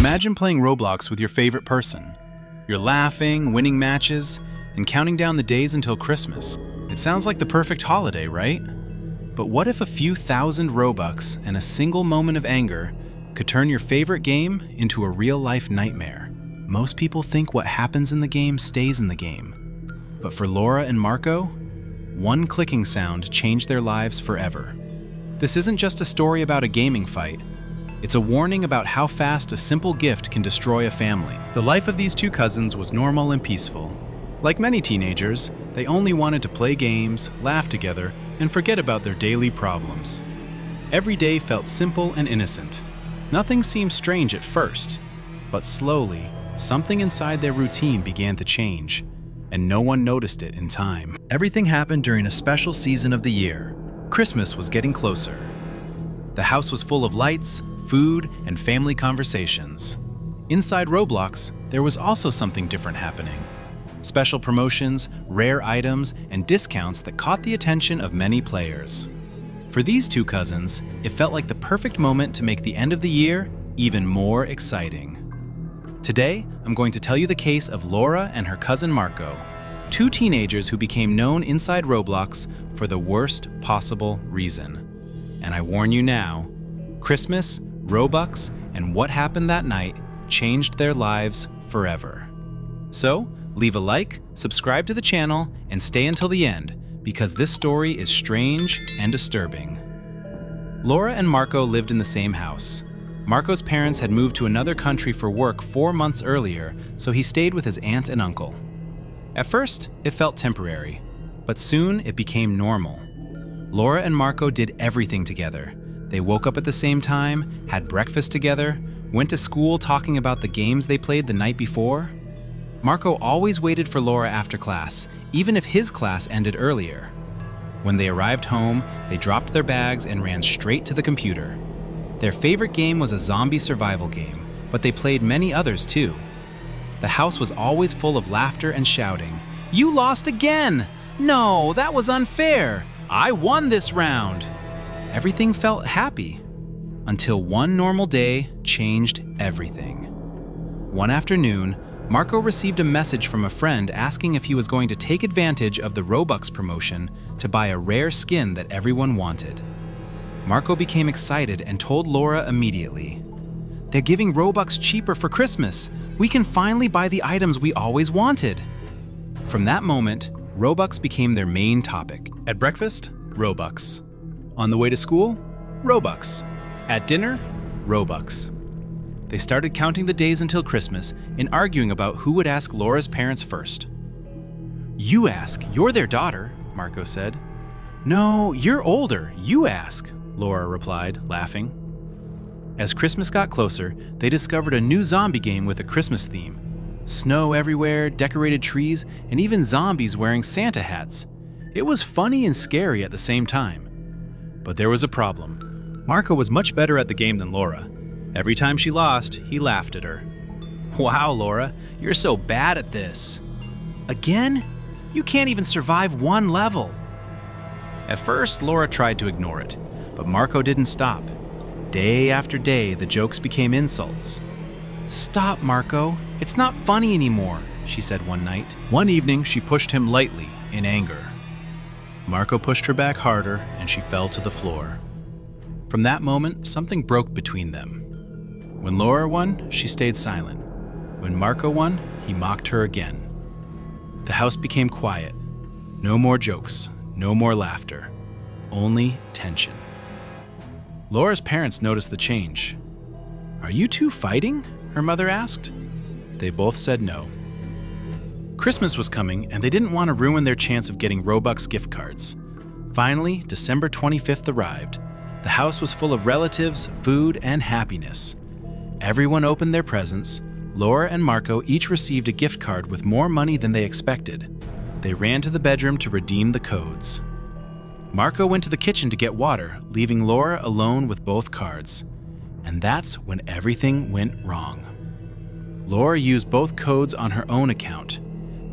Imagine playing Roblox with your favorite person. You're laughing, winning matches, and counting down the days until Christmas. It sounds like the perfect holiday, right? But what if a few thousand Robux and a single moment of anger could turn your favorite game into a real-life nightmare? Most people think what happens in the game stays in the game. But for Laura and Marco, one clicking sound changed their lives forever. This isn't just a story about a gaming fight. It's a warning about how fast a simple gift can destroy a family. The life of these two cousins was normal and peaceful. Like many teenagers, they only wanted to play games, laugh together, and forget about their daily problems. Every day felt simple and innocent. Nothing seemed strange at first, but slowly, something inside their routine began to change, and no one noticed it in time. Everything happened during a special season of the year. Christmas was getting closer. The house was full of lights, food, and family conversations. Inside Roblox, there was also something different happening. Special promotions, rare items, and discounts that caught the attention of many players. For these two cousins, it felt like the perfect moment to make the end of the year even more exciting. Today, I'm going to tell you the case of Laura and her cousin Marco, two teenagers who became known inside Roblox for the worst possible reason. And I warn you now, Christmas, Robux, and what happened that night changed their lives forever. So, leave a like, subscribe to the channel, and stay until the end, because this story is strange and disturbing. Laura and Marco lived in the same house. Marco's parents had moved to another country for work 4 months earlier, so he stayed with his aunt and uncle. At first, it felt temporary, but soon it became normal. Laura and Marco did everything together. They woke up at the same time, had breakfast together, went to school talking about the games they played the night before. Marco always waited for Laura after class, even if his class ended earlier. When they arrived home, they dropped their bags and ran straight to the computer. Their favorite game was a zombie survival game, but they played many others too. The house was always full of laughter and shouting. "You lost again! No, that was unfair! I won this round!" Everything felt happy, until one normal day changed everything. One afternoon, Marco received a message from a friend asking if he was going to take advantage of the Robux promotion to buy a rare skin that everyone wanted. Marco became excited and told Laura immediately, "They're giving Robux cheaper for Christmas. We can finally buy the items we always wanted." From that moment, Robux became their main topic. At breakfast, Robux. On the way to school, Robux. At dinner, Robux. They started counting the days until Christmas and arguing about who would ask Laura's parents first. "You ask, you're their daughter," Marco said. "No, you're older, you ask," Laura replied, laughing. As Christmas got closer, they discovered a new zombie game with a Christmas theme. Snow everywhere, decorated trees, and even zombies wearing Santa hats. It was funny and scary at the same time. But there was a problem. Marco was much better at the game than Laura. Every time she lost, he laughed at her. "Wow, Laura, you're so bad at this." "Again? You can't even survive one level." At first, Laura tried to ignore it, but Marco didn't stop. Day after day, the jokes became insults. "Stop, Marco. It's not funny anymore," she said one night. One evening, she pushed him lightly in anger. Marco pushed her back harder, and she fell to the floor. From that moment, something broke between them. When Laura won, she stayed silent. When Marco won, he mocked her again. The house became quiet. No more jokes, no more laughter, only tension. Laura's parents noticed the change. "Are you two fighting?" her mother asked. They both said no. Christmas was coming, and they didn't want to ruin their chance of getting Robux gift cards. Finally, December 25th arrived. The house was full of relatives, food, and happiness. Everyone opened their presents. Laura and Marco each received a gift card with more money than they expected. They ran to the bedroom to redeem the codes. Marco went to the kitchen to get water, leaving Laura alone with both cards. And that's when everything went wrong. Laura used both codes on her own account.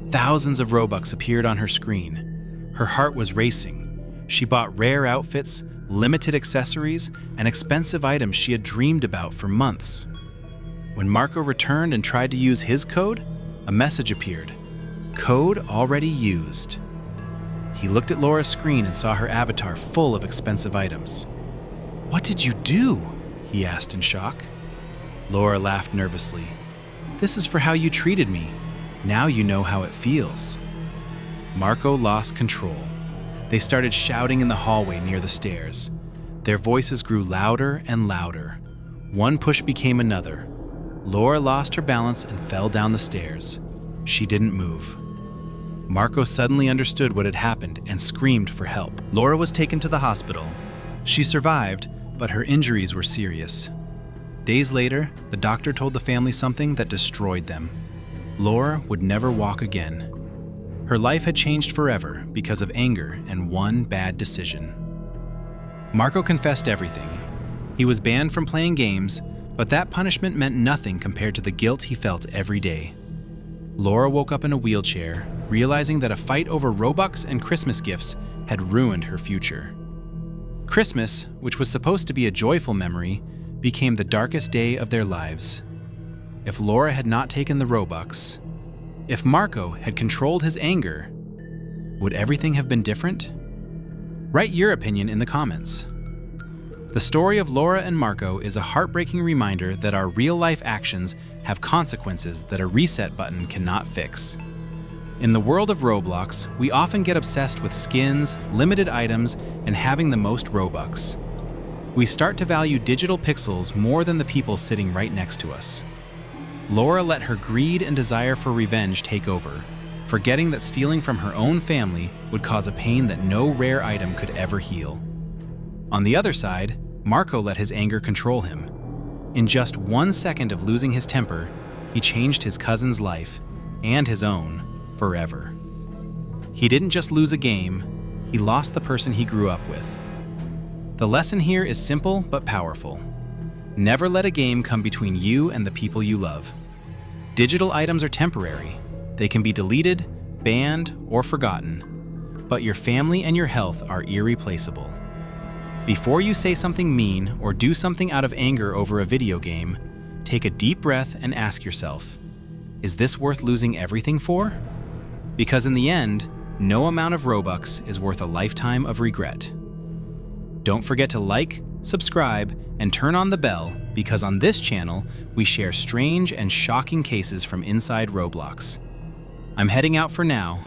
Thousands of Robux appeared on her screen. Her heart was racing. She bought rare outfits, limited accessories, and expensive items she had dreamed about for months. When Marco returned and tried to use his code, a message appeared. Code already used. He looked at Laura's screen and saw her avatar full of expensive items. "What did you do?" he asked in shock. Laura laughed nervously. "This is for how you treated me. Now you know how it feels." Marco lost control. They started shouting in the hallway near the stairs. Their voices grew louder and louder. One push became another. Laura lost her balance and fell down the stairs. She didn't move. Marco suddenly understood what had happened and screamed for help. Laura was taken to the hospital. She survived, but her injuries were serious. Days later, the doctor told the family something that destroyed them. Laura would never walk again. Her life had changed forever because of anger and one bad decision. Marco confessed everything. He was banned from playing games, but that punishment meant nothing compared to the guilt he felt every day. Laura woke up in a wheelchair, realizing that a fight over Robux and Christmas gifts had ruined her future. Christmas, which was supposed to be a joyful memory, became the darkest day of their lives. If Laura had not taken the Robux, if Marco had controlled his anger, would everything have been different? Write your opinion in the comments. The story of Laura and Marco is a heartbreaking reminder that our real-life actions have consequences that a reset button cannot fix. In the world of Roblox, we often get obsessed with skins, limited items, and having the most Robux. We start to value digital pixels more than the people sitting right next to us. Laura let her greed and desire for revenge take over, forgetting that stealing from her own family would cause a pain that no rare item could ever heal. On the other side, Marco let his anger control him. In just 1 second of losing his temper, he changed his cousin's life, and his own, forever. He didn't just lose a game, he lost the person he grew up with. The lesson here is simple but powerful. Never let a game come between you and the people you love. Digital items are temporary. They can be deleted, banned, or forgotten. But your family and your health are irreplaceable. Before you say something mean or do something out of anger over a video game, take a deep breath and ask yourself, is this worth losing everything for? Because in the end, no amount of Robux is worth a lifetime of regret. Don't forget to like, subscribe, and turn on the bell because on this channel, we share strange and shocking cases from inside Roblox. I'm heading out for now.